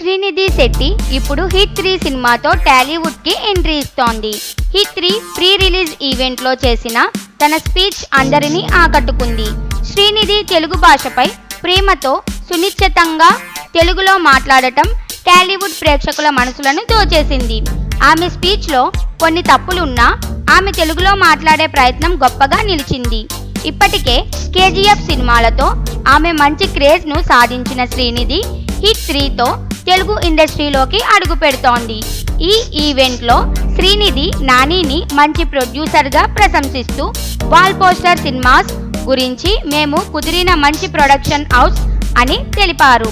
శ్రీనిధి శెట్టి ఇప్పుడు హిట్ 3 సినిమాతో టాలీవుడ్ కి ఎంట్రీ ఇస్తోంది. హిట్ 3 ప్రీ రిలీజ్ ఈవెంట్ లో చేసిన తన స్పీచ్ అందరినీ ఆకట్టుకుంది. శ్రీనిధి తెలుగు భాషపై ప్రేమతో సునిశ్చితంగా తెలుగులో మాట్లాడటం టాలీవుడ్ ప్రేక్షకుల మనసులను దోచేసింది. ఆమె స్పీచ్ లో కొన్ని తప్పులున్నా ఆమె తెలుగులో మాట్లాడే ప్రయత్నం గొప్పగా నిలిచింది. ఇప్పటికే కేజీఎఫ్ సినిమాలతో ఆమె మంచి క్రేజ్ ను సాధించిన శ్రీనిధి హిట్ 3తో తెలుగు ఇండస్ట్రీలోకి అడుగు పెడుతోంది. ఈ ఈవెంట్ లో శ్రీనిధి నానిని మంచి ప్రొడ్యూసర్ గా ప్రశంసిస్తూ వాల్ పోస్టర్ సినిమాస్ గురించి మేము కుదిరిన మంచి ప్రొడక్షన్ హౌస్ అని తెలిపారు.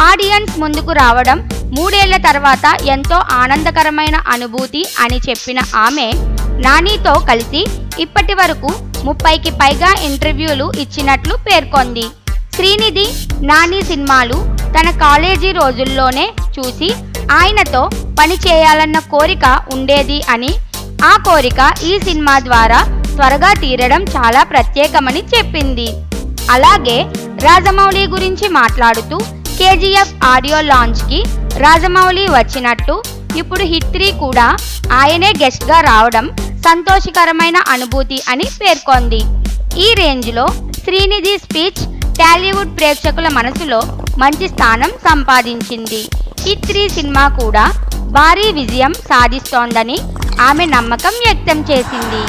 ఆడియన్స్ ముందుకు రావడం 3 ఏళ్ల తర్వాత ఎంతో ఆనందకరమైన అనుభూతి అని చెప్పిన ఆమె నానితో కలిసి ఇప్పటి వరకు 30కి పైగా ఇంటర్వ్యూలు ఇచ్చినట్లు పేర్కొంది. శ్రీనిధి నాని సినిమాలు తన కాలేజీ రోజుల్లోనే చూసి ఆయనతో పని చేయాలన్న కోరిక ఉండేది అని, ఆ కోరిక ఈ సినిమా ద్వారా త్వరగా తీరడం చాలా ప్రత్యేకమని చెప్పింది. అలాగే రాజమౌళి గురించి మాట్లాడుతూ కేజీఎఫ్ ఆడియో లాంచ్ కి రాజమౌళి వచ్చినట్టు ఇప్పుడు హిట్ 3 కూడా ఆయనే గెస్ట్ గా రావడం సంతోషకరమైన అనుభూతి అని పేర్కొంది. ఈ రేంజ్ లో శ్రీనిధి స్పీచ్ టాలీవుడ్ ప్రేక్షకుల మనసులో మంచి స్థానం సంపాదించింది. హిట్ 3 సినిమా కూడా భారీ విజయం సాధిస్తోందని ఆమె నమ్మకం వ్యక్తం చేసింది.